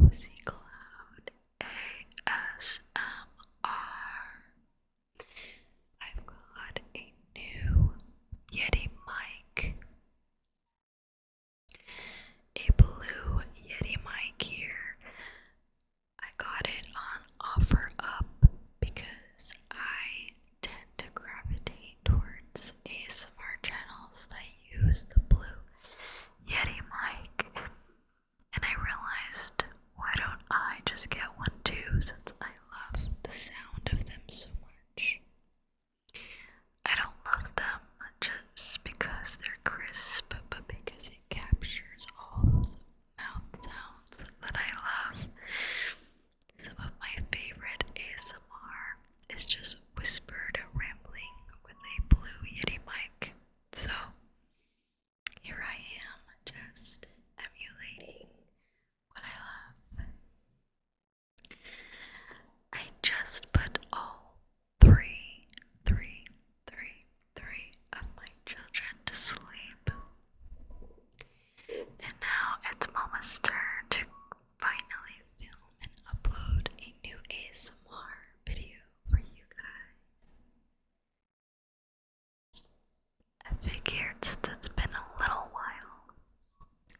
Cozy Cloud ASMR. I've got a new Yeti mic, a blue Yeti mic here. I got it on offer up because I tend to gravitate towards ASMR channels that use the blue Yeti mic, and I realized, why don't I just get one too, since I love the sound of them so much. I don't love them just because they're crisp, but because it captures all those mouth sounds that I love. Some of my favorite ASMR is just whispered rambling with a blue Yeti mic. So here I am, just emulating what I love. I just put all three of my children to sleep. And now it's Mama's turn to finally film and upload a new ASMR video for you guys. I figured, since it's been a little while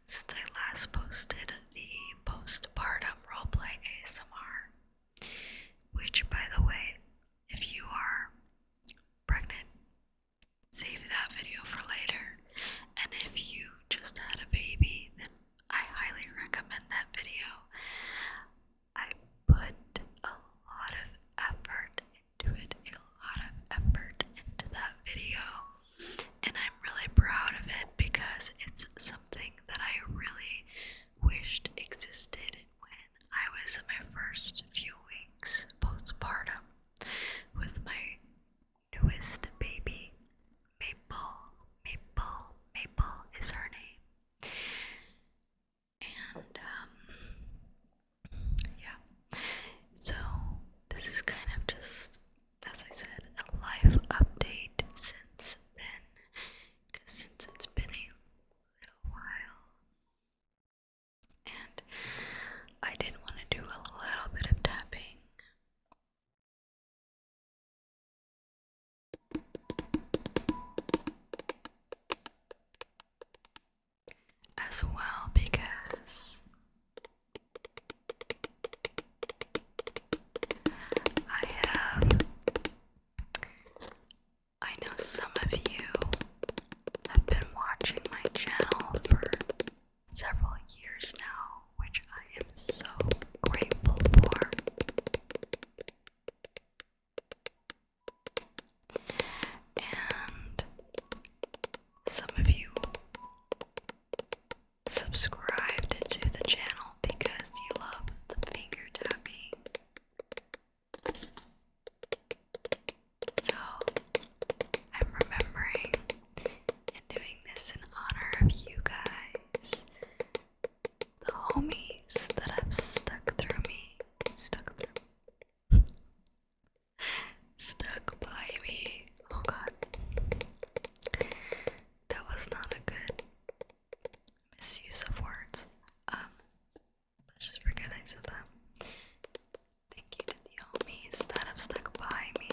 since I last posted the postpartum roleplay ASMR, which, by the way, if you are pregnant, save that video for later. And if you just had a baby, then I highly recommend that video. I put a lot of effort into it, that video, and I'm really proud of it because it's something that I really wished existed when I was in my first few weeks postpartum with my newest baby, Maple. Maple is her name. And yeah, so this is kind of just, as I said, a life update since then, because since it's been a little while, and I did want to do a little bit of tapping. As well, because I know some of you have been watching my channel for several years now, which I am so grateful for. And some of you subscribed to the channel because you love the finger tapping. So I'm remembering and doing this in honor of you guys, the homies that have stuck by me. Oh god, that was not a good misuse of words. Let's just forget I said that. Thank you to the homies that have stuck by me.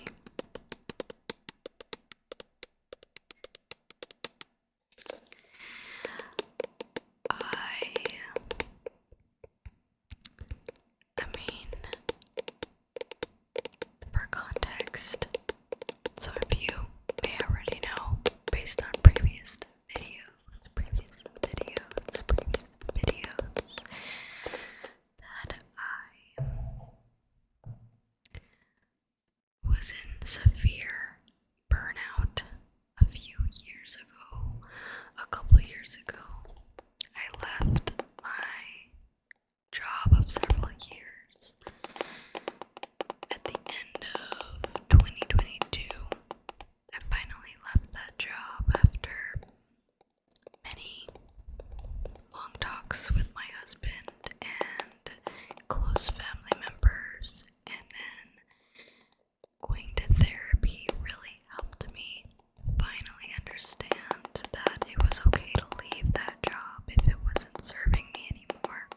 I mean, for context, some of you may already know, based on previous videos, that I was in severe burnout a few years ago. A couple years ago, I left my job of several years. At the end of 2022, I finally left that job after many long talks with my husband and close family members, and then going to therapy really helped me finally understand that it was okay to leave that job if it wasn't serving me anymore.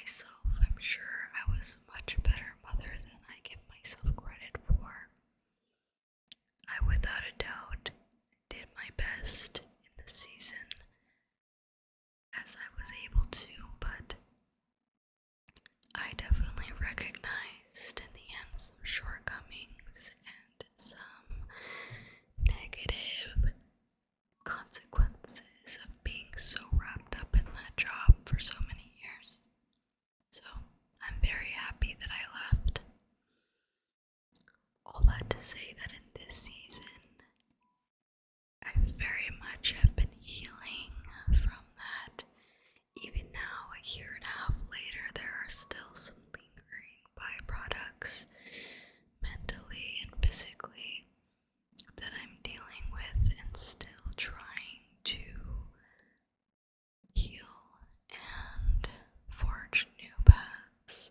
myself, I'm sure I was a much better mother than I give myself credit for. I without a doubt did my best in the season as I was able to, but I definitely recognized in the end some shortcomings and some negative consequences of being so wrapped up in that job for so many years. So I'm very happy that I left. All that to say that in this season, I very much have been healing from that. Even now, a year and a half later, there are still some lingering byproducts, mentally and physically, that I'm dealing with and still trying to heal and forge new paths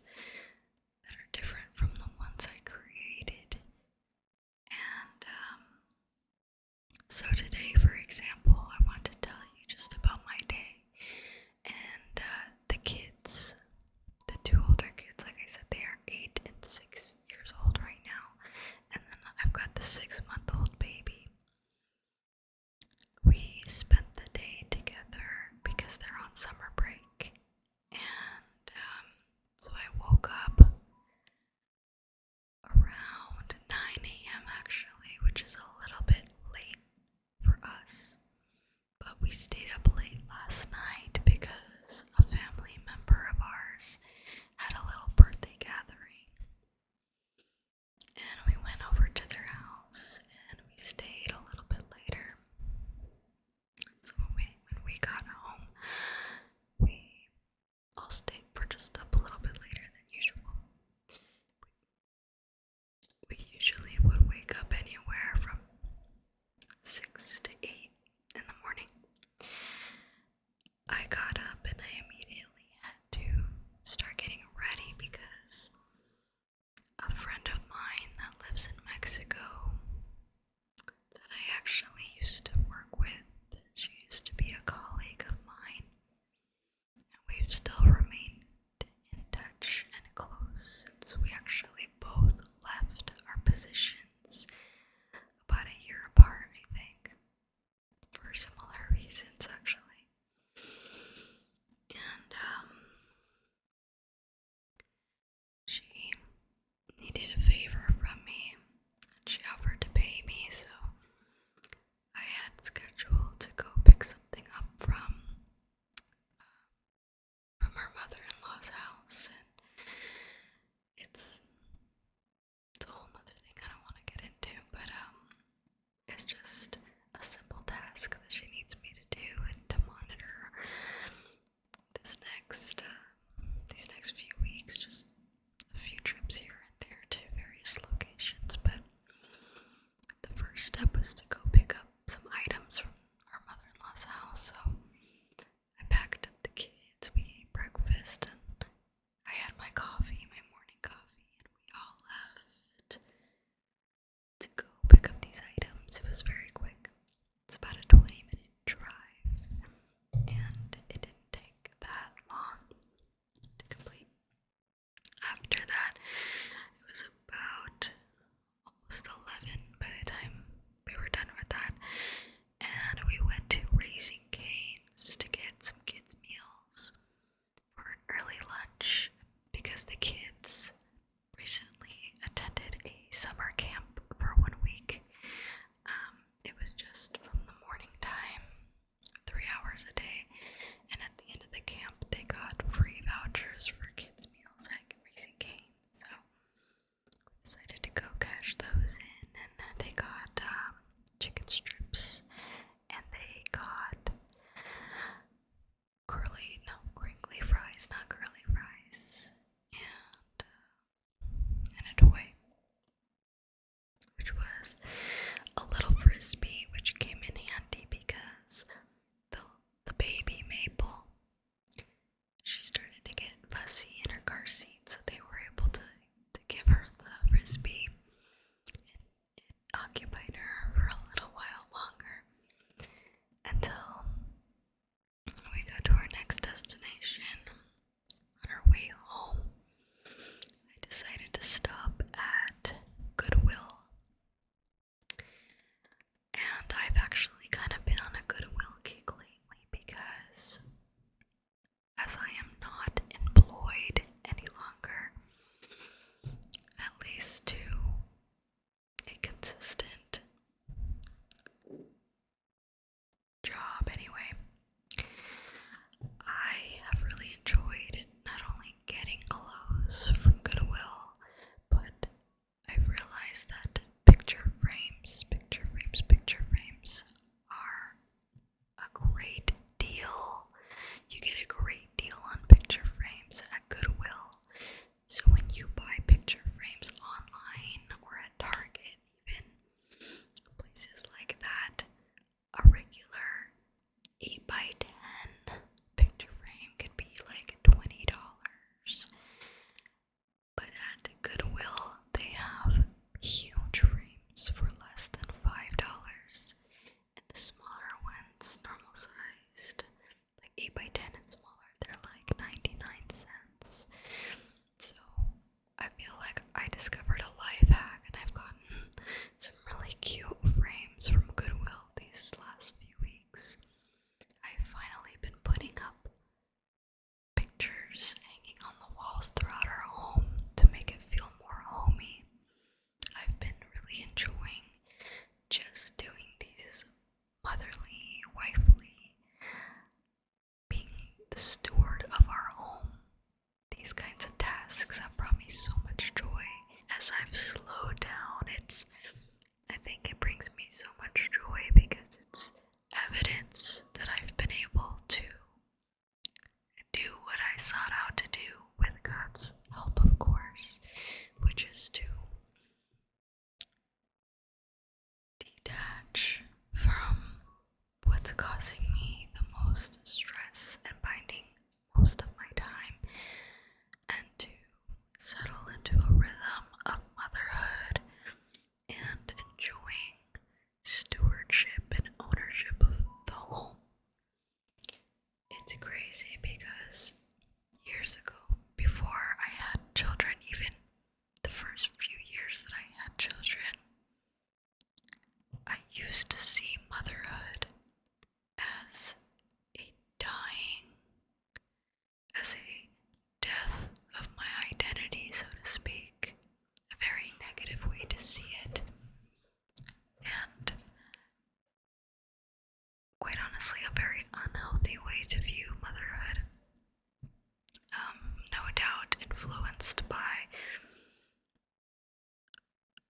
that are different from the ones I created. And so today, for example, I want to tell you just about my day. And the kids, the two older kids, like I said, they are 8 and 6 years old right now. And then I've got the 6-month-old baby. We spent the day together because they're on summer break. And so I woke up around 9 a.m. actually, which is a little bit late for us. But we stayed up late last night because a family member of ours had a little birthday gathering. And we went over to their house and we stayed a little bit later. So when we got home, we all stayed for just up a little bit later than usual. We usually would wake up anywhere from 6 to 8 in the morning. I got up and I immediately had to start getting ready because a friend of mine that lives in Mexico that I actually used to work with, she used to be a colleague of mine, and we've still remained in touch and close since we actually both left our positions about a year apart, I think, for similar reasons actually. And she needed a favor from me, and she offered to pay me, so I had scheduled to go pick something up from her mother-in-law's house, and it's a whole nother thing I don't want to get into, but it's just a simple task that she needs me to do and to monitor these next few weeks, just a few trips here and there to various locations. But the first step was to go pick up some items from our mother-in-law's house, so I packed up the kids, we ate breakfast, and I had my coffee, my morning coffee, and we all left to go pick up these items. It was very quick. It's about a 20-minute drive, and it didn't take that long to complete. After that, it was about almost 11 by the time we were done with that, and we went to Raising Cane's to get some kids' meals for an early lunch because the kids recently attended a summer camp for 1 week. It was just from the morning time, 3 hours a day, and at the end of the camp they got free vouchers for kids' meals at Raising Cane's, so we decided to go cash those in, and they got chicken strips, and they got crinkly fries, not curly fries, and a toy, which was a little frisbee, which came in handy because the baby Maple, she started to get fussy in her car seat, so they were able to give her the frisbee. It occupied her for a little while longer until we got to our next destination. On our way posters hanging on the walls throughout our home to make it feel more homey. I've been really enjoying just doing these motherly, wifely, being the steward of our home. These kinds of tasks have brought me so much joy. As I've slowed down, I think it brings me so much joy because it's evidence that I've been able to do what I sought out to do with God's help, of course, which is to detach from what's causing me the most stress and binding most of my time, and to settle into a rhythm of motherhood and enjoying stewardship and ownership of the home. It's crazy because years ago, before I had children, even the first few years that I had children, I used to see motherhood as a dying, as a death of my identity, so to speak. A very negative way to see it. And quite honestly, a very unhealthy way to view motherhood. No doubt influenced by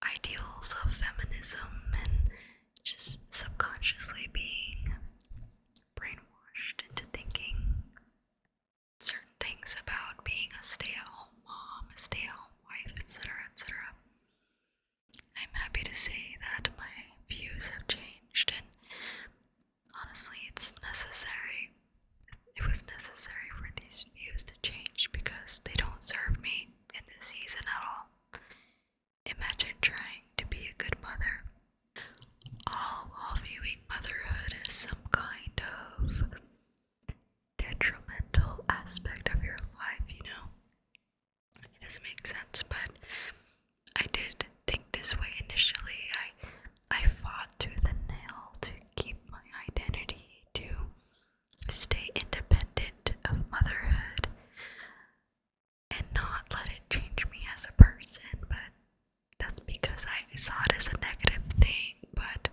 ideals of feminism and just subconsciously being brainwashed into thinking certain things about being a stay-at-home mom, a stay-at-home wife, etc., etc. I'm happy to say that my views have changed, and honestly, it's necessary. It was necessary for these views to change because they don't serve me in this season at all. Imagine trying to be a good mother, all while viewing motherhood as some kind of detrimental aspect of your life, you know? It doesn't make sense, but I did think this way initially. I fought tooth and nail to keep my identity, to stay independent of motherhood and not let it change me as a person, but that's because I saw it as a negative thing. But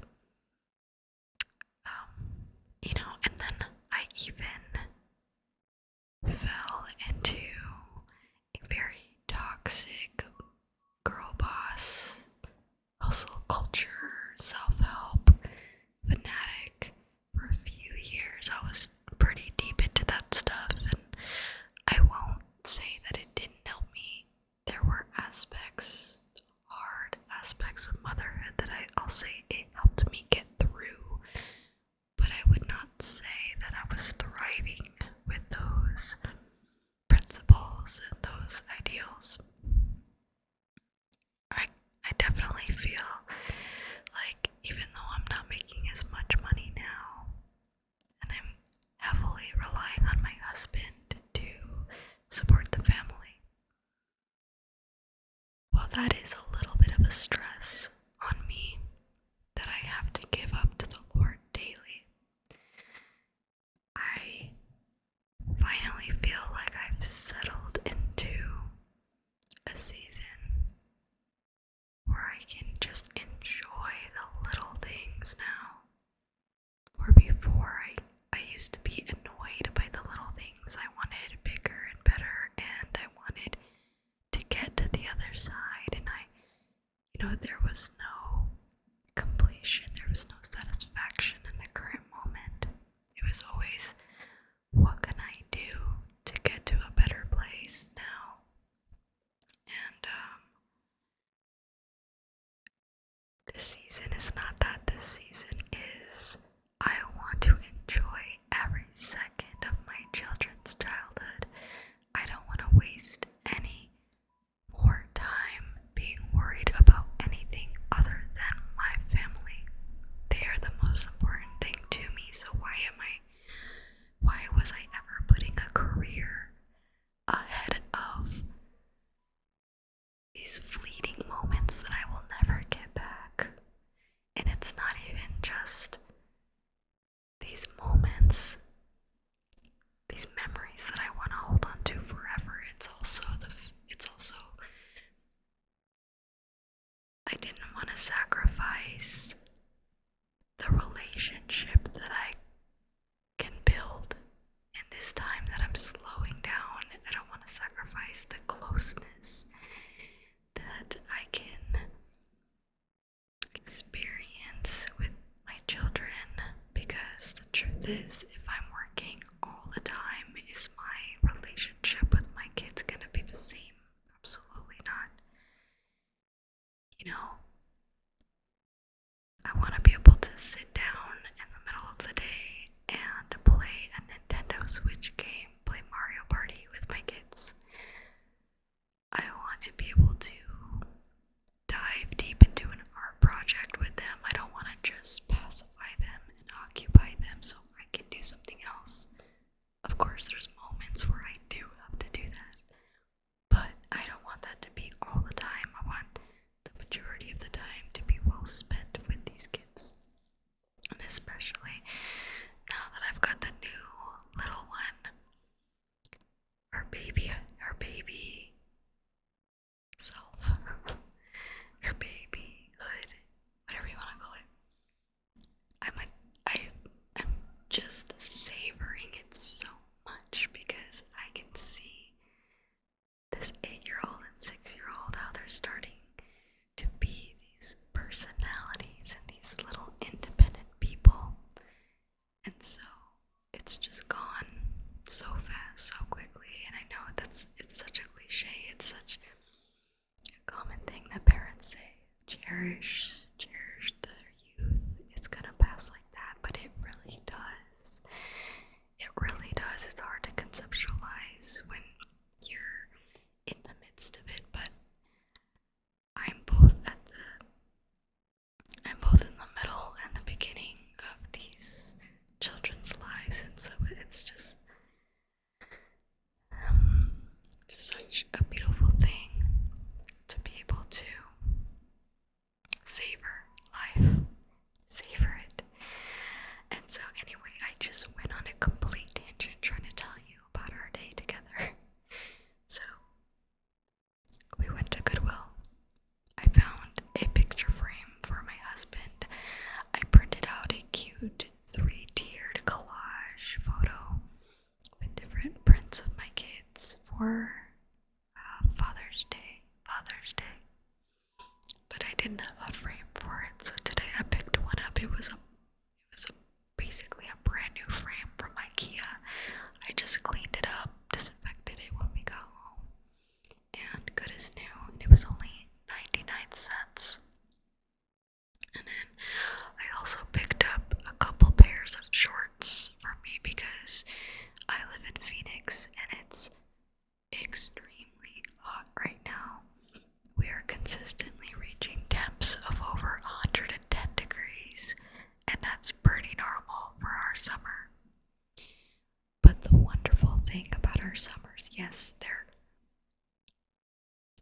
and then I even fell into a very toxic girl boss, hustle culture, self-help fanatic. For a few years I was pretty deep into that stuff, and I won't say that it didn't help me. There were aspects, hard aspects of motherhood that I'll say it helped me get through, but I would not say that I was thriving with those principles and those ideals. I definitely feel like even though I'm not making as much money now, and I'm heavily relying on my husband to support the family, well, that is a little bit of a stress on me that I have to give up to the Lord daily. I finally feel like I've settled into a season where I can just enjoy the little things now. Where before I used to be annoyed by the little things. I wanted bigger and better, and I wanted to get to the other side, and there was no completion, there was no satisfaction in the current moment. It was always, what can I do to get to a better place now? And this season is not that. This season is, I want to enjoy every second of my children's childhood. I don't want to waste any more time being worried about anything other than my family. They are the most important thing to me, so why was I ever putting a career ahead of these fleeting moments that I will never get back? And it's not even just these moments, these memories that I to sacrifice the relationship that I can build in this time that I'm slowing down. I don't want to sacrifice the closeness that I can experience with my children, because the truth is, if I'm working all the time, is my relationship with my kids gonna be the same? Absolutely not. You know, I want to be able to sit down in the middle of the day and play a Nintendo Switch game, play Mario Party with my kids. I want to be able to dive deep into an art project with them. I don't want to just pacify them and occupy them so I can do something else. Of course, there's moments where I do have to do that, but I don't want that to be all the time. I want the majority of the time to be well spent with these kids. And especially now that I've got the new little one, her baby self, her babyhood, whatever you want to call it. I'm just savoring it so much, because I can see this 8-year-old and 6-year-old, how they're starting to be these personalities and these little independent people. And so it's just gone so fast, so quickly. And I know it's such a cliche, it's such a common thing that parents say, cherish their youth. It's gonna pass like that, but it really does. It really does. It's hard to conceptualize when you're in the midst of it, but I'm both in the middle and the beginning of these children's lives, and so it's just such a beautiful thing to be able to savor life, savor it. And so anyway, I just went on a complete tangent trying to tell you about our day together. So we went to Goodwill. I found a picture frame for my husband. I printed out a cute 3-tiered collage photo with different prints of my kids for Father's Day. But I didn't have a frame for it, so today I picked one up. It was basically a brand new frame from IKEA. I just cleaned it up, disinfected it when we got home, and good as new. And it was only 99 cents. And then I also picked up a couple pairs of shorts for me, because I live in Phoenix and it's extremely hot right now. We are consistently reaching temps of over 110 degrees, and that's pretty normal for our summer. But the wonderful thing about our summers, yes, they're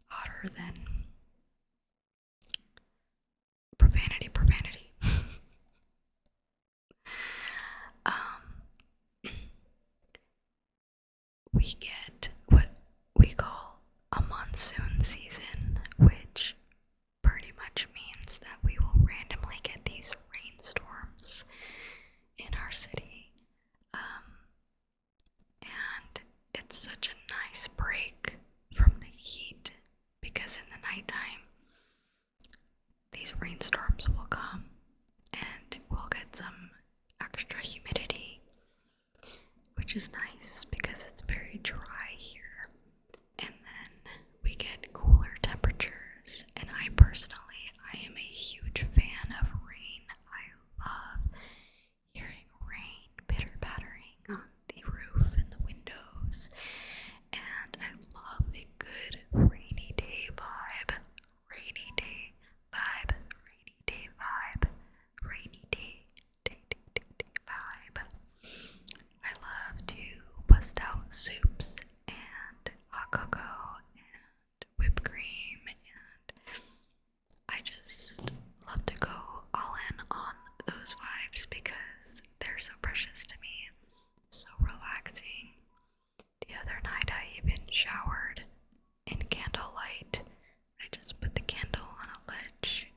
hotter than profanity. We get what we call a monsoon season, which pretty much means that we will randomly get these rainstorms in our city. And it's such a nice break from the heat, because in the nighttime, these rainstorms will come and we'll get some extra humidity, which is nice because it's very dry here. And then we get cooler temperatures, and I am a huge fan of rain. I love hearing rain pitter-pattering on the roof and the windows, and I love a good rainy day vibe. Rainy day vibe. I love to bust out soups and hot cocoa and whipped cream, and I just love to go all in on those vibes because they're so precious to me, so relaxing. The other night I even showered in candlelight. I just put the candle on a ledge.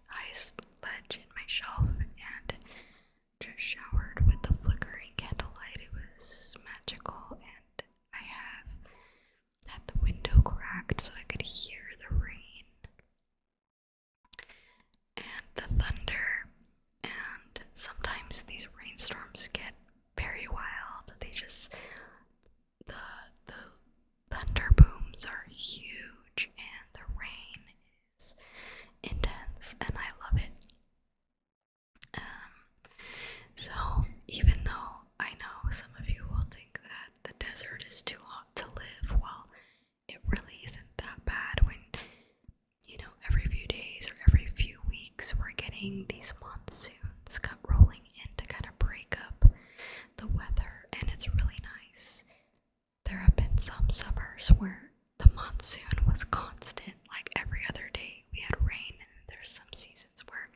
getting these monsoons rolling in to kind of break up the weather, and it's really nice. There have been some summers where the monsoon was constant, like every other day we had rain, and there's some seasons where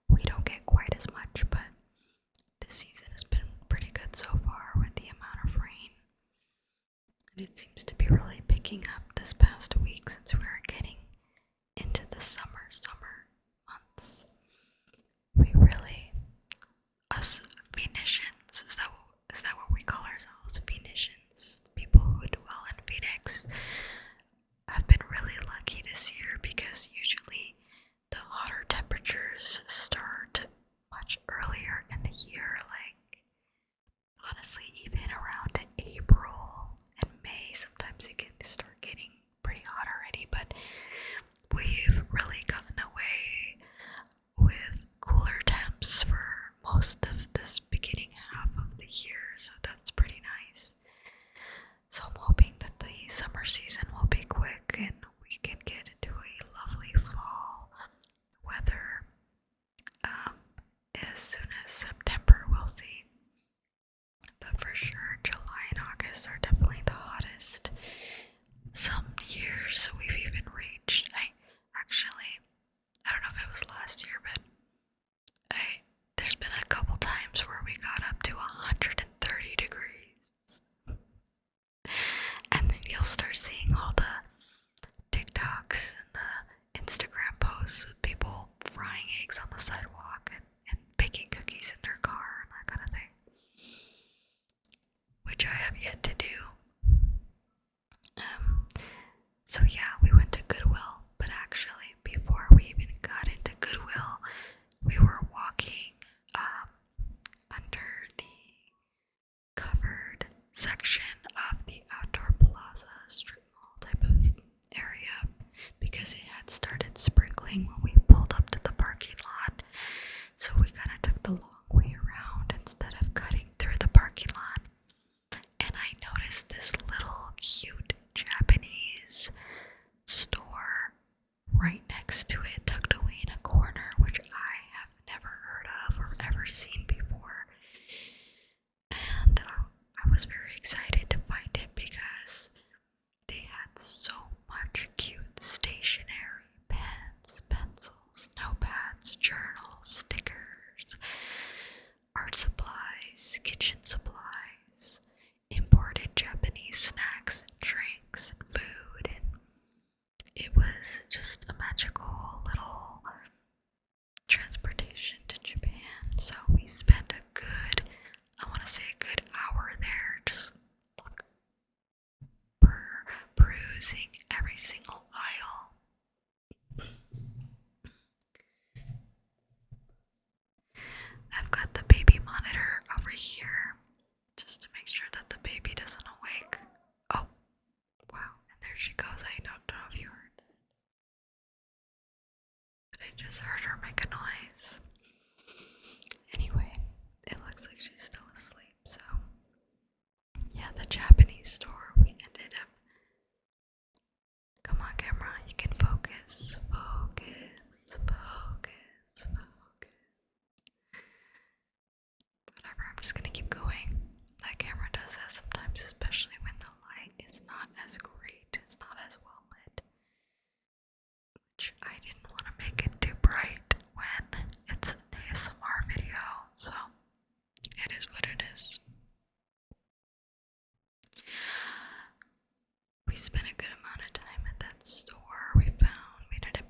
we don't get quite as much, but this season has been pretty good so far with the amount of rain. And it seems to be really picking up this past week since we are getting into the summer months. We really, us Phoenicians, is that what we call ourselves? Phoenicians, people who dwell in Phoenix, have been really lucky this year because usually the hotter temperatures start much earlier in the year, like honestly even around April and May. Sometimes it can start getting pretty hot already, but we've really gotten away with cooler temps for most of this beginning half of the year, so that's pretty nice. So I'm hoping that the summer season will be quick and we can get into a lovely fall weather as soon as September. We'll see. But for sure, July and August are definitely the hottest. Some years we've even reached, I don't know if it was last year, but there's been a couple times where we got up to 130 degrees. And then you'll start seeing all the TikToks and the Instagram posts with people frying eggs on the sidewalk and baking cookies in their car and that kind of thing, which I have yet to do. So yeah, we went to Goodwill, but actually before we even got into Goodwill, we were walking under the covered section of the outdoor plaza strip mall type of area because it had started sprinkling when we pulled up to the parking lot. So we kind of took the long way around instead of cutting through the parking lot. And I noticed this little cute Japanese store right next to it, tucked away in a corner, which I have never heard of or ever seen before. And I was very excited to find it because they had so much cute stationery, pens, pencils, notepads, journals, stickers, art supplies, kitchen supplies, imported Japanese snacks and drinks and food, and it was just a magical little transportation to Japan. So we spent a good hour there just perusing every single aisle. I've got the baby monitor over here just to make sure that the baby doesn't awake. Oh, wow, and there she goes. I don't know if you heard that, but I just heard her make a noise. Anyway, it looks like she's still asleep, so yeah, the Japanese store we ended up. Come on, camera, you can focus. Whatever, I'm just gonna keep going. That camera does that sometimes, especially when the light is not as great, it's not as well lit. Which I didn't want to make it too bright when it's an ASMR video, so it is what it is. We spent a good amount of time at that store. We ended up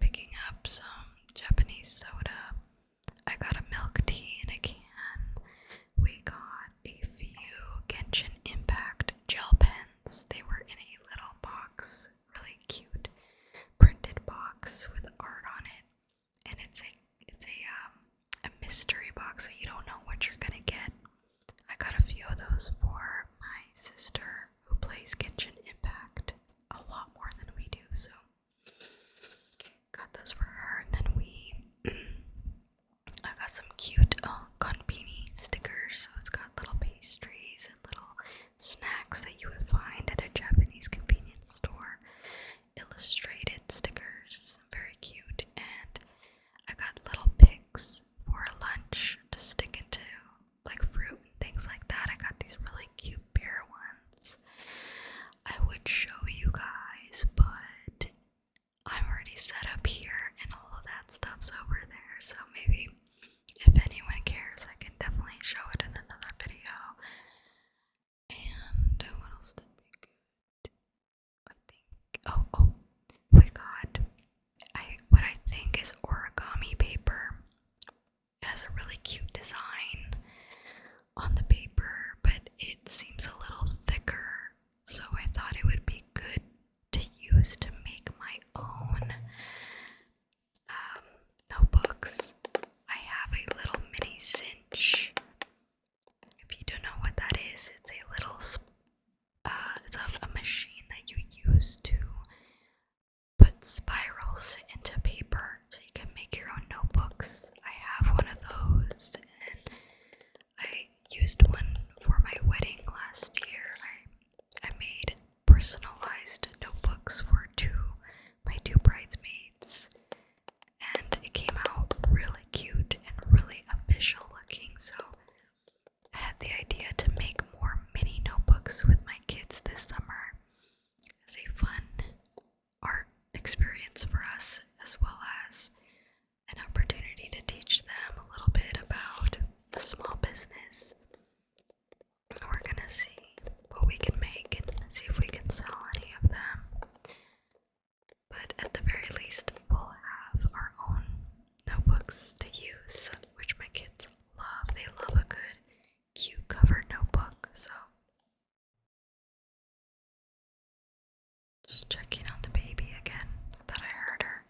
Just checking on the baby again. That I heard her.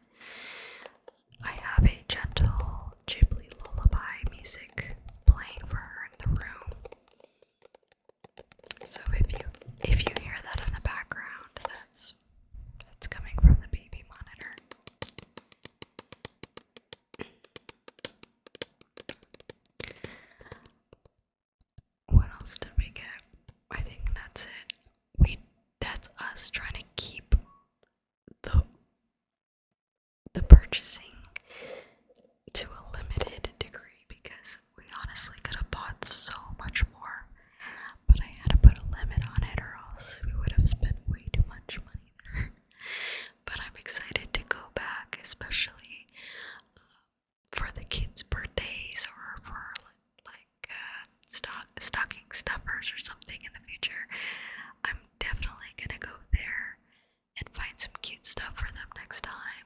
I have a gentle Ghibli lullaby music playing for her in the room. So if you hear that in the background, that's coming from the baby monitor. What else did we get? I think that's it. That's us trying to keep the purchasing to a limited degree because we honestly could have bought so much more. But I had to put a limit on it or else we would have spent way too much money there. But I'm excited to go back, especially for the kids' birthdays or for stocking stuffers or something in the future. I'm definitely gonna go there and find some cute stuff for them next time.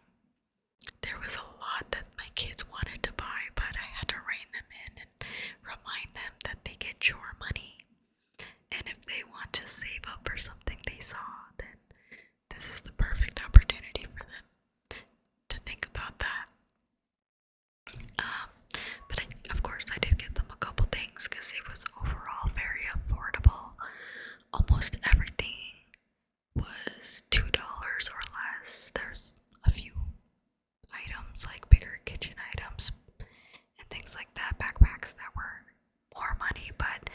There was a lot that my kids wanted to buy, but I had to rein them in and remind them that they get your money. And if they want to save up for something they saw, then this is the perfect opportunity for them to think about that. But of course I did get them a couple things because it was overall very affordable. Almost everything was $2 or less. There's a few items like bigger kitchen items and things like that, backpacks that were more money, but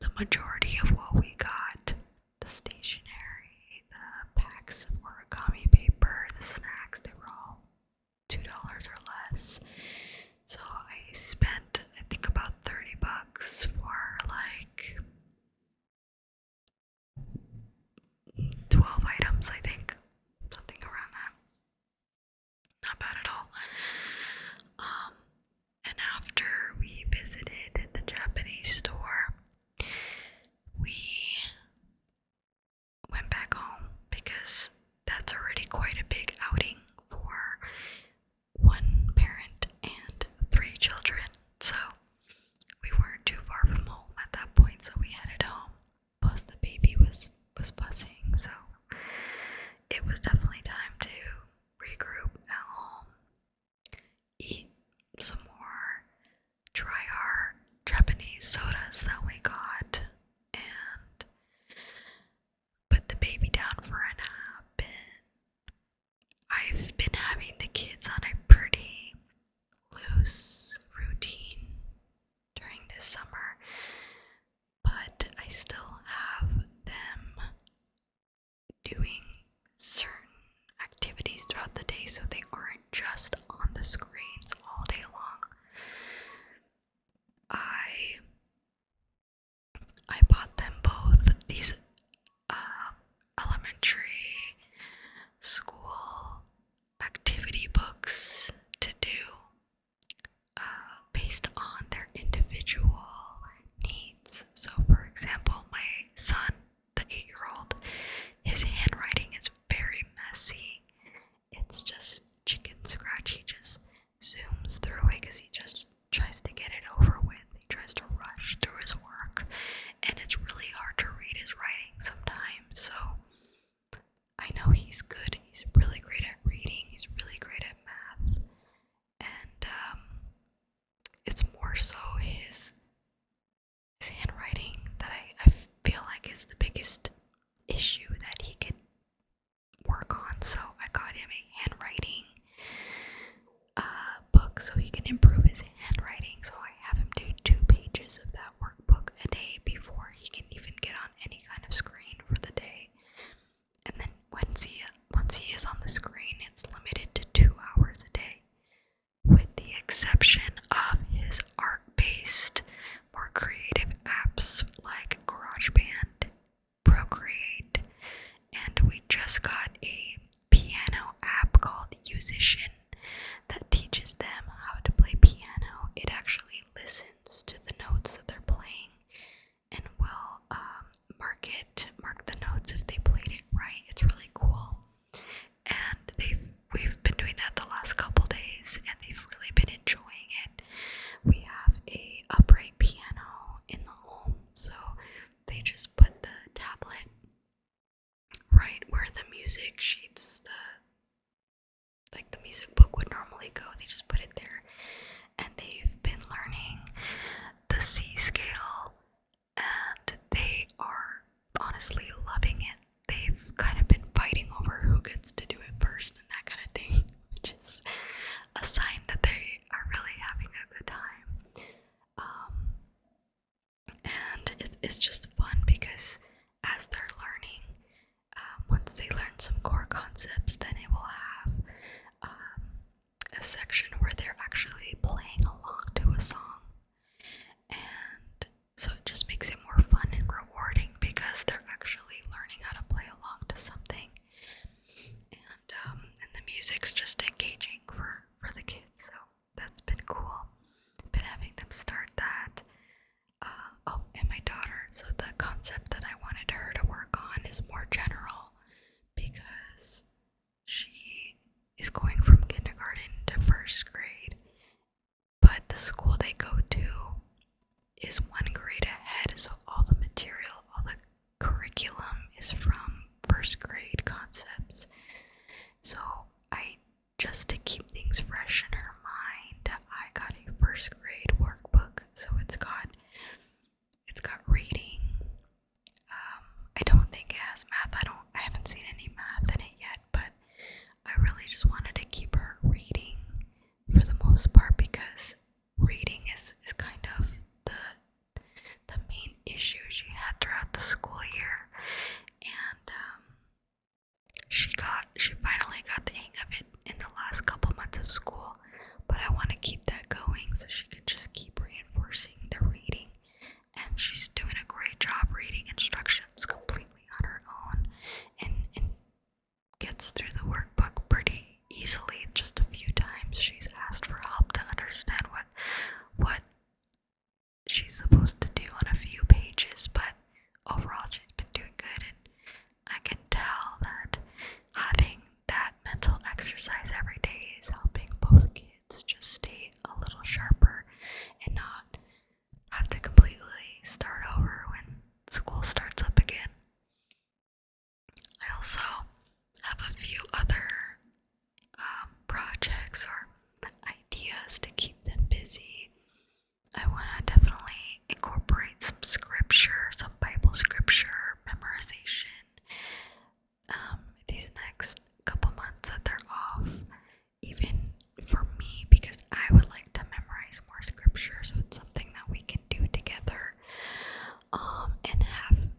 the majority of what we got, the stationery, the packs of origami paper, the snacks, they were all $2 or less. So I spent, I think, about $30 for like 12 items, I think. Something around that. Not bad at all. And after we visited the Japanese store, we went back home because that's already quite a big outing for one parent and 3 children. So we weren't too far from home at that point, so we headed home. Plus the baby was buzzing, so it was definitely time to regroup at home, eat some more, try our Japanese sodas that we got, and put the baby down for a nap. And I've been having the kids on a pretty loose routine during this summer, but I still have them doing certain activities throughout the day so they aren't just on the screens all day long. I bought them both these elementary school activity books to do based on their individual needs. So for example, my son, the 8-year-old, his handwriting is very messy. It's just chicken scratch. He just zooms through it because he just tries to get it over with. He tries to rush through his work, and it's really hard to read his writing sometimes. So I know he's good. He's really great at reading. He's really great at math, and it's more so his handwriting that I feel like is the biggest issue that he could work on. So I got him a handwriting book so he can improve his handwriting. So I have him do 2 pages of that workbook a day before he can even get on any kind of screen for the day. And then once he is on the screen, it's limited to 2 hours a day, with the exception of his art-based, more creative apps like GarageBand, Procreate, and we just got a piano app called Musician that teaches them how to play piano. It actually listens to the notes that they're playing and will mark the notes if they played it right. It's really cool, and we've been doing that the last couple days, and they've really been enjoying it. We have a upright piano in the home, so they just put the tablet right where the music concepts, then it will have a section where they're actually playing along to a song. And so it just makes it more fun and rewarding because they're actually learning how to play along to something. And the music's just engaging for the kids, so that's been cool. Been having them start that. And my daughter, so the concept that I wanted her to work on is more general because she is going from kindergarten to first grade, but the school they go to is one grade ahead, so all the material, all the curriculum is from first grade concepts. So just to keep things fresh in her mind, I got a first grade workbook. So it's got reading. I don't think it has math. I haven't seen any math in it yet, but I really just wanted to keep her reading for the most part because reading is kind of the main issue she had throughout the school year. And she finally got the hang of it in the last couple months of school, but I want to keep that going so she can just keep reinforcing the reading. And she's doing a great job reading instructions completely on her own and gets through the workbook pretty easily. Just a few times she's asked for help to understand what she's supposed to do on a few pages, but overall she's been doing good. And I can tell that having that mental exercise every day is helping both kids just stay a little sharper and not have to completely start over when school starts up again. I also have a few other projects or ideas to keep them busy. I want to definitely incorporate some scripture, some Bible scripture memorization these next couple months that they're off, even for me, because I would like to memorize more scripture, so it's something that we can do together, and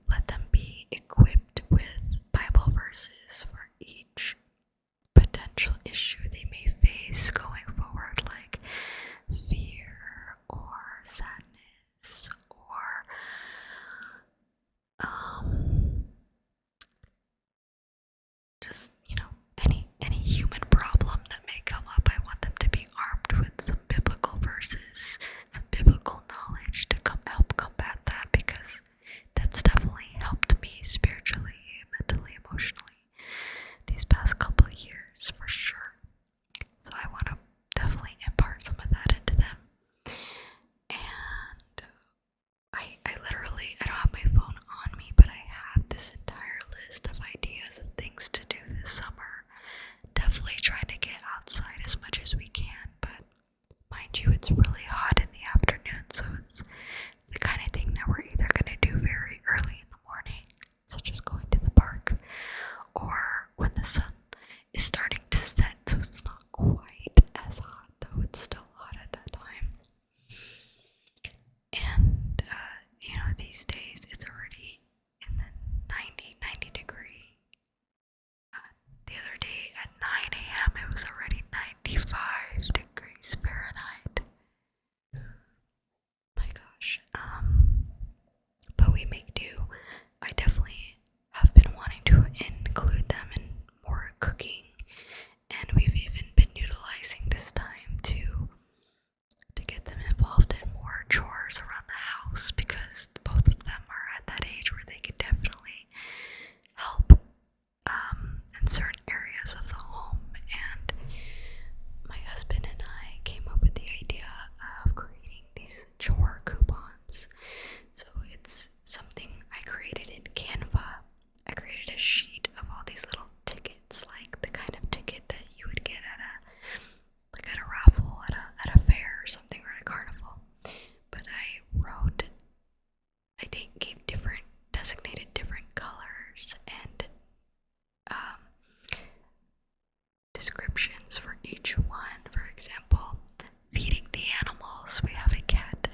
let them be equipped with Bible verses for each potential issue they may face going forward, like fear or sadness or just any human problem that may come up. I want them to be armed with some biblical verses, some biblical knowledge to help combat that, because that's definitely helped me spiritually, mentally, emotionally these past couple of years for sure. So I want to definitely impart some of that into them. And I literally, I don't have my phone on me, but I have this entire list of ideas and things to do this summer. Definitely trying to get outside as much as we can, but mind you, it's really hot in the afternoon, so it's the kind of thing that we're either going to do very early in the morning, such as going to the park, or when the sun is starting to set, so it's not quite as hot, though it's still hot at that time. And these days it's already in the 90 degree. The other day at 9 a.m. it was already 95 degrees Fahrenheit. My gosh. But we make do. I definitely have been wanting to include them in more cooking, and we've even been utilizing this time to get them involved in more chores around the house, because both of them are at that age where they can definitely help in certain areas of the home. And my husband and I came up with the idea of creating these chore coupons. So it's something I created in Canva. I created a sheet of all these little tickets, like the kind of ticket that you would get at a raffle at a fair or something, or at a carnival. But I gave designated different colors and descriptions for each one. For example, feeding the animals. We have a cat and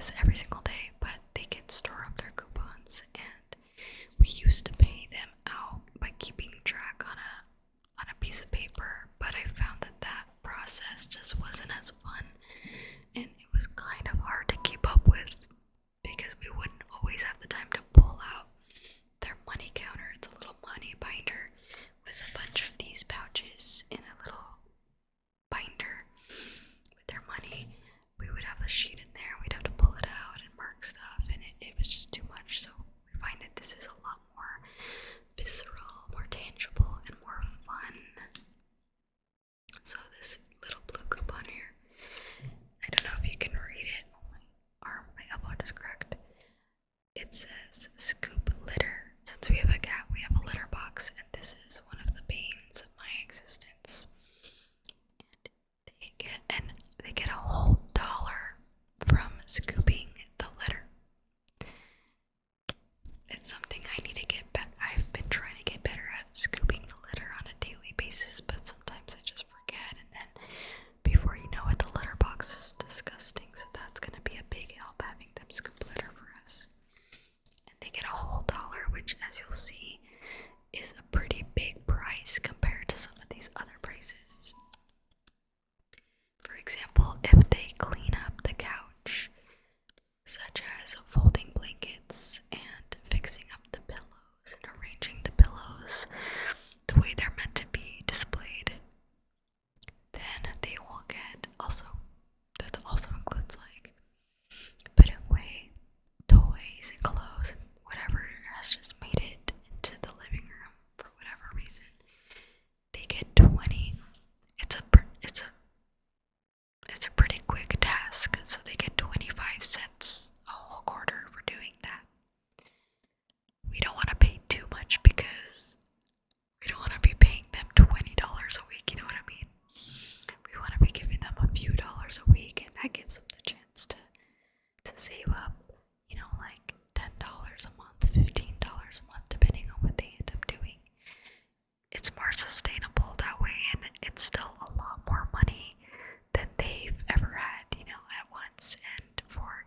this every single day, but they can store up their coupons, and we used to pay them out by keeping track on a piece of paper, but I found that process just wasn't as fun, and it was kind of hard to keep up with because we wouldn't always have the time to pull out their money counter. It's a little money binder with a bunch of these pouches in a little binder with their money. We would have a sheet in there, we'd have to pull it out and mark stuff, and it was just too much. So we find that this is a lot more visceral, more tangible, and more fun. So this little blue coupon here, I don't know if you can read it. Oh, my arm, my elbow just cracked. It says scoop litter. Since we have a cat, we have a litter box, and this is one of the banes of my existence. And they get a whole $1 from scooping the litter. It's something I need to get better. I've been trying to get better at scooping the litter on a daily basis, but sometimes I just forget, and then before you know it, the litter box is disgusting. So that's gonna be a big help, having them scoop litter for us. And they get a whole $1, which, as you'll see, is a pretty big price compared to some of these other prices. For example, if they clean up the couch, such as folding blankets and fixing up the pillows and arranging the pillows the way they're meant to be displayed, then they will get that also includes like putting away toys and clothes and whatever has just made it into the living room for whatever reason. They get 20. It's a pretty quick task, so they get 25 cents a whole quarter for doing that. We don't want to pay too much because we don't want to be paying them $20 a week, you know what I mean? We want to be giving them a few dollars a week, and that gives them the chance to save up, like $10 a month, $15 a month, depending on what they end up doing. It's more sustainable that way, and it's still a lot more money than they've ever had, at once. And for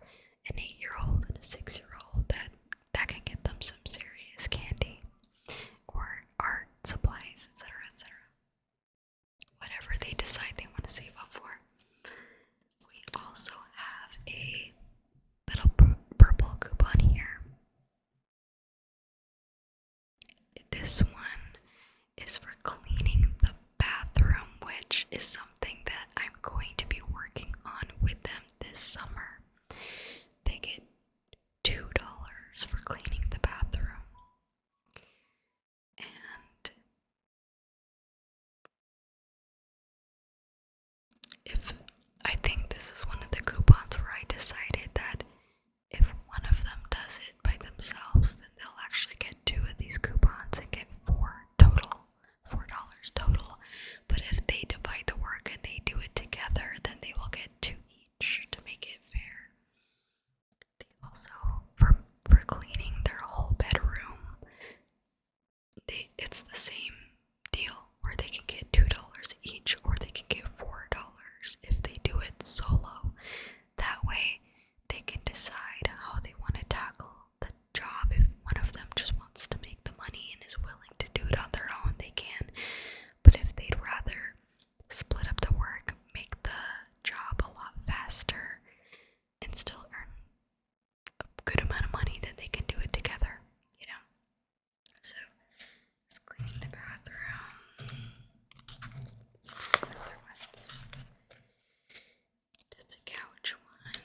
an 8-year-old and a 6-year-old, that can get them some serious candy or art supplies, etc., etc. Whatever they decide they want to save up for. We also have a little purple coupon here. This one is for cleaning the bathroom, which is something that I'm going to be working on with them this summer. They get $2 for cleaning the bathroom. And I think this is one of the coupons where I decided that if one of them does it by themselves, then they'll actually get 2 of these coupons and get $4 total. But if they divide the work and they do it together, then they will get 2 each to make it fair. They also, for cleaning their whole bedroom, it's the same deal where they can get $2 each, or they can get $4 if they do it solo. That way they can decide how they want to tackle the job. If one of them just wants to make the money and is willing to do it on their own, they can. But if they'd rather split up the work, make the job a lot faster, and still earn a good amount of money, then they can do it together, So, it's cleaning the bathroom. These other ones. That's a couch one.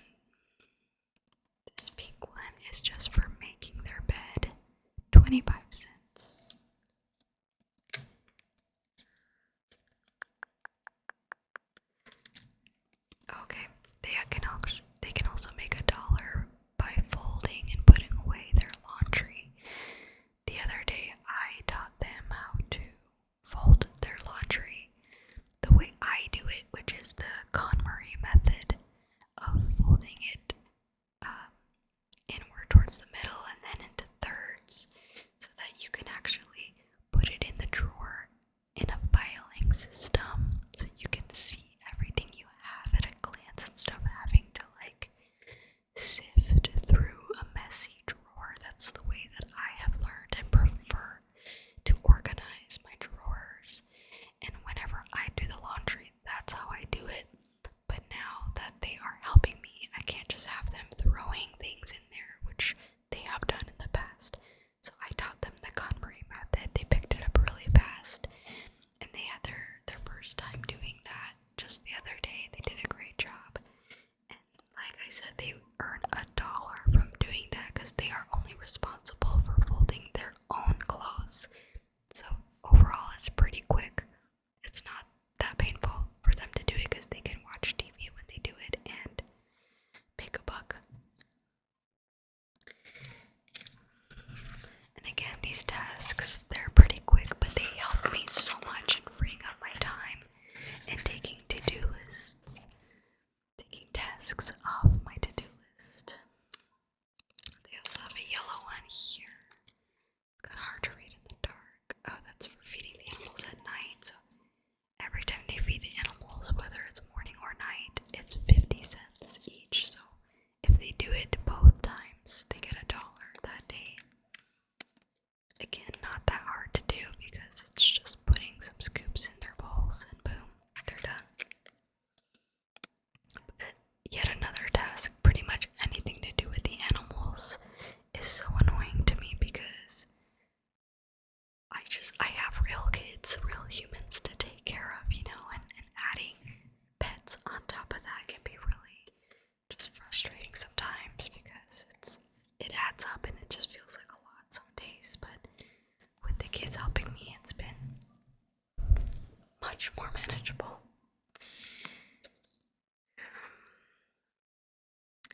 This pink one is just for making their bed, 25 cents. Okay, they can also make $1 by folding and putting away their laundry. The other day I taught them how to fold their laundry the way I do it, which is the KonMari method of folding it inward towards the middle and then into thirds, so that you earn $1 from doing that because they are only responsible for folding their own clothes. So overall, it's pretty quick. It's not that painful for them to do it because they can watch TV when they do it and make a buck. And again, these tasks, they're pretty quick, but they help me so much in freeing up my time and taking to-do lists, taking tasks off my to-do list. They also have a yellow one here. Kind of hard to read in the dark. Oh, that's for feeding the animals at night. So every time they feed the animals, whether it's morning or night, it's 50 cents each. So if they do it both times, they get $1 that day. Again, not that hard to do because it's just putting some scoops in their bowls and boom, they're done. But yet another task, pretty much anything to do with the animals, is so annoying to me because I have real kids, real humans to take care of, you know, and adding pets on top of that can be really just frustrating sometimes because it adds up and it just feels like a lot some days, but with the kids helping me, it's been much more manageable.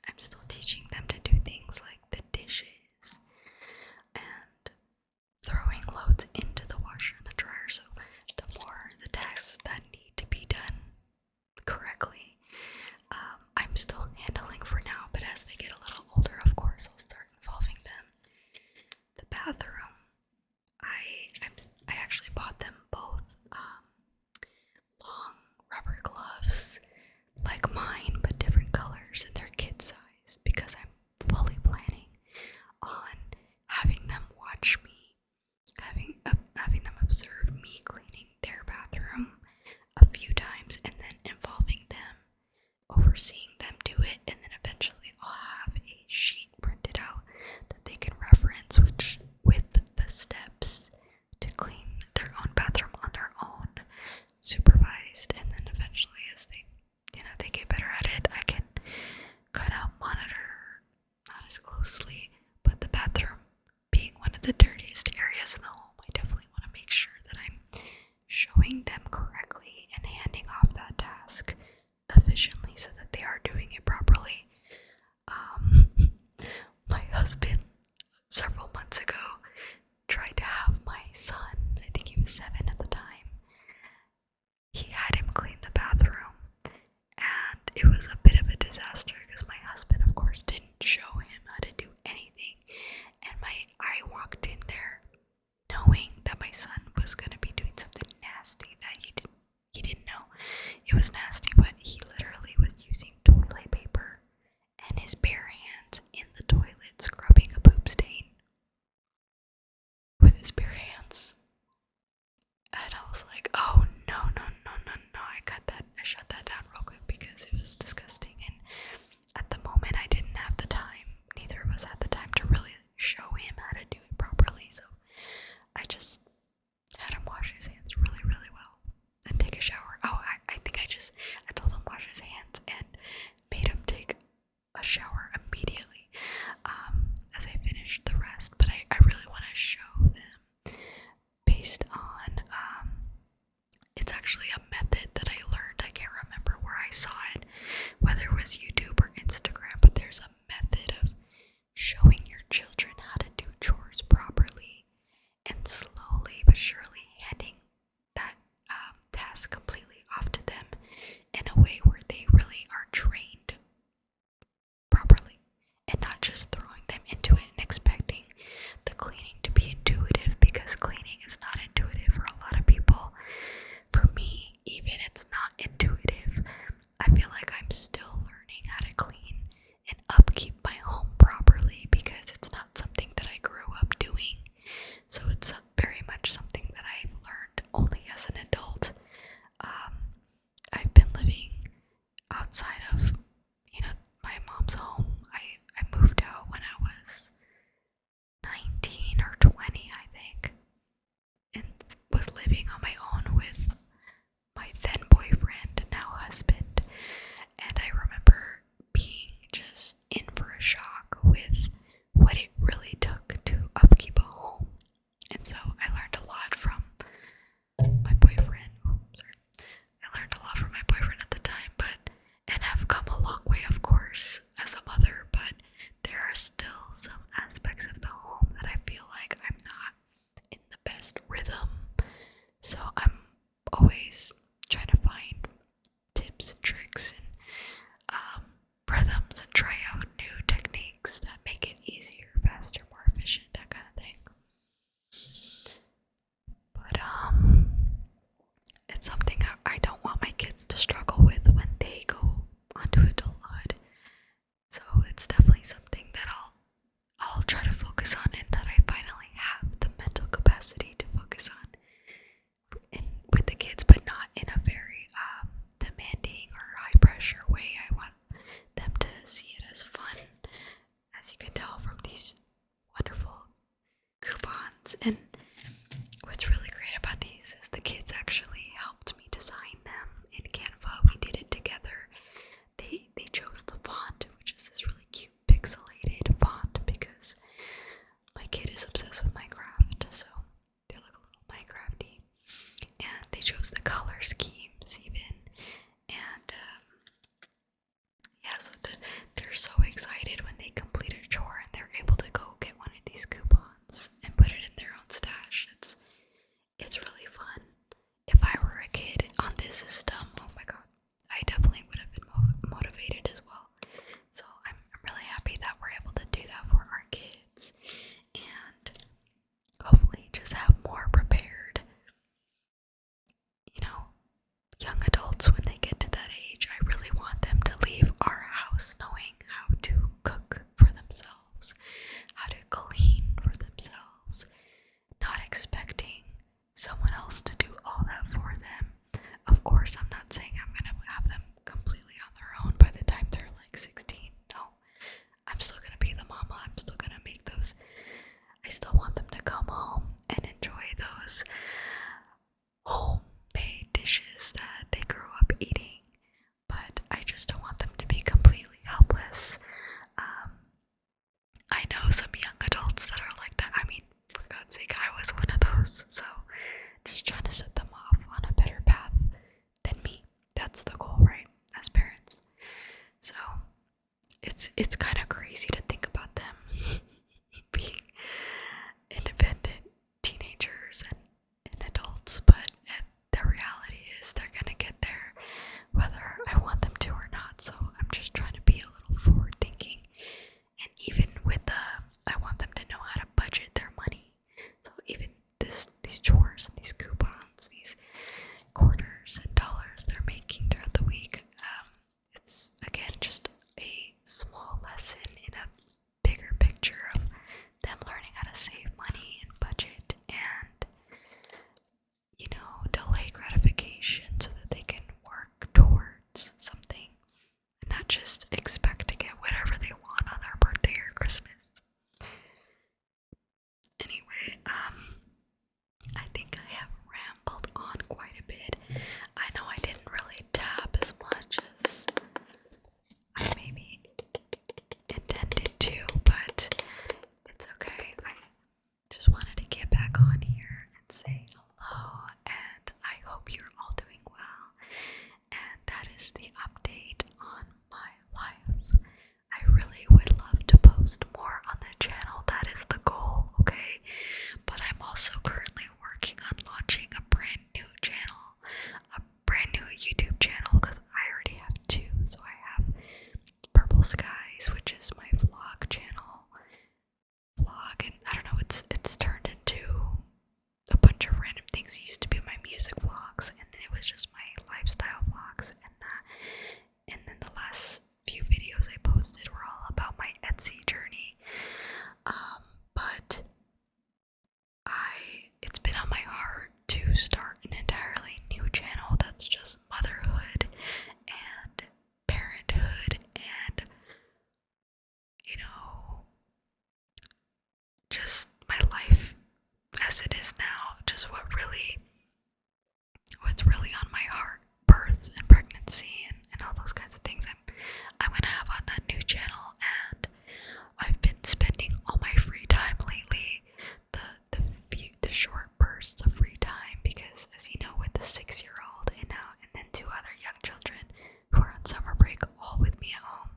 I'm still teaching them to do things like the dishes and throwing loads into the washer and the dryer, so the more the tasks that need to be done correctly, I'm still handling for now, but as they get a little older, of course, I'll start involving them. The bathroom, I actually bought them both long rubber gloves like mine, but different colors, and they're kid size because I'm fully planning on having them watch me, having them observe me cleaning their bathroom a few times, and then involving them, overseeing them do it, and then eventually I'll have a sheet printed out that they can reference, which with the steps to clean their own bathroom on their own, supervised, and then eventually as they get better at it, I can kind of monitor, not as closely, but the bathroom being one of the dirtiest areas in the home, I definitely want to make sure that I'm showing them correctly and handing off that task efficiently so that they are doing it properly. My husband, several months ago, tried to have my son, I think he was 7 at the time, he had him clean the bathroom, and it was a bit of a disaster because my husband, of course, didn't show him how to do anything, and I walked in there knowing that my son was going to be doing something nasty that he didn't know it was nasty, but he literally was using toilet paper and his bare hands in the toilet scrubbing a poop stain with his bare hands. And I was like, oh no, I shut that down real quick because it was disgusting, and at the moment I didn't have the time, neither of us had the time to really show him how to do it properly, so I just had him wash his hands really, really well and take a shower. Oh, I think I told him wash his hands and made him take a shower immediately as I finished the rest, but I really want to show them based on it's actually a method that I learned. I can't remember where I saw it, whether it was YouTube or Instagram, but there's a method of showing your children how to do chores properly and slowly but surely handing that task completely off to them in a way where they really are trained properly and not just throwing them into it and expecting the cleaning to be intuitive, because cleaning is not intuitive for a lot of people. For me, even it's not intuitive. I feel like I'm still learning how to clean and upkeep my home properly because it's not something that I grew up doing. So it's very much something that I've learned only as an adult. I've been living outside of, my mom's home. I moved out when as you can tell from these wonderful coupons. And what's really great about these is the kids actually helped me design them in Canva. We did it together. They chose the font, which is this really cute pixelated font, because my kid is obsessed with Minecraft, so they look a little Minecrafty. And they chose the color schemes even, and yeah, so they're so excited when they complete a chore and they're able to go get one of these coupons and put it in their own stash. It's really fun. If I were a kid on this system, oh my god, I definitely would have been motivated as well. So I'm really happy that we're able to do that for our kids, and hopefully just have more prepared, young adults when they get to that age. I really want them to leave our house knowing how to cook for themselves, how to clean for themselves, not expecting someone else to do all that for them. Of course, I'm not saying I'm gonna have them completely on their own by the time they're like 16. No, I'm still gonna be the mama. I'm still gonna make those. I still want them to come home and enjoy those homemade dishes that they grew up eating, but I just don't want them to be completely helpless. I know some young adults that are like that. I mean, for God's sake, I was one of those, so just trying to set them off on a better path than me. That's the goal, right? As parents. So it's kind of crazy to think about them being independent teenagers and adults, but the reality is they're gonna get there whether I want them to or not. So I'm just trying to be a little forward thinking, and even with I want them to know how to budget their money. So even these chores and these coupons, these quarters and dollars they're making throughout the week, it's again just a small lesson in a bigger picture of them learning how to save money and budget, and delay gratification so that they can work towards something and not just expect to get whatever they want on their birthday or Christmas. Anyway, I think I have rambled on quite a bit. I know I didn't really tap as much as I maybe intended to, but it's okay. I just wanted to get back on here and say hello, and I hope you're all doing well. And that is the update on my life. I really would love to post more on the channel. That is the goal, okay? But I'm also currently working on launching a brand new channel, a brand new YouTube channel, because I already have two. So I have Purple Skies, which is my vlog channel. And I don't know, it's turned into a bunch of random things. It used to be my music vlogs, and then it was just my lifestyle vlogs, and then the last few videos I posted were all about my Etsy journey. But it's been on my heart to start an entirely new channel that's just motherhood and parenthood and just my life as it is now, just what's really on my heart, birth and pregnancy and all those kinds of things I'm gonna have on that new channel. And I've been spending all my free time lately, the short bursts of free time, because as you know, with the 6-year-old and then 2 other young children who are on summer break all with me at home,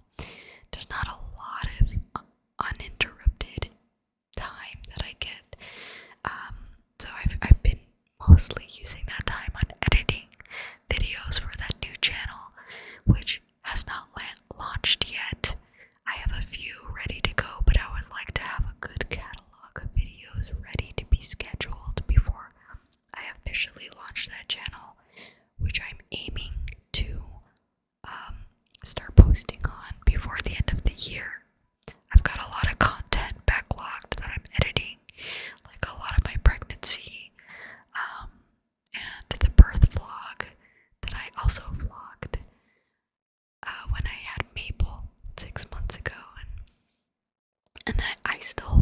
there's not a lot of uninterrupted time that I get. So I've been mostly using that time on editing videos for that new channel, which has not launched yet. I have a few and I still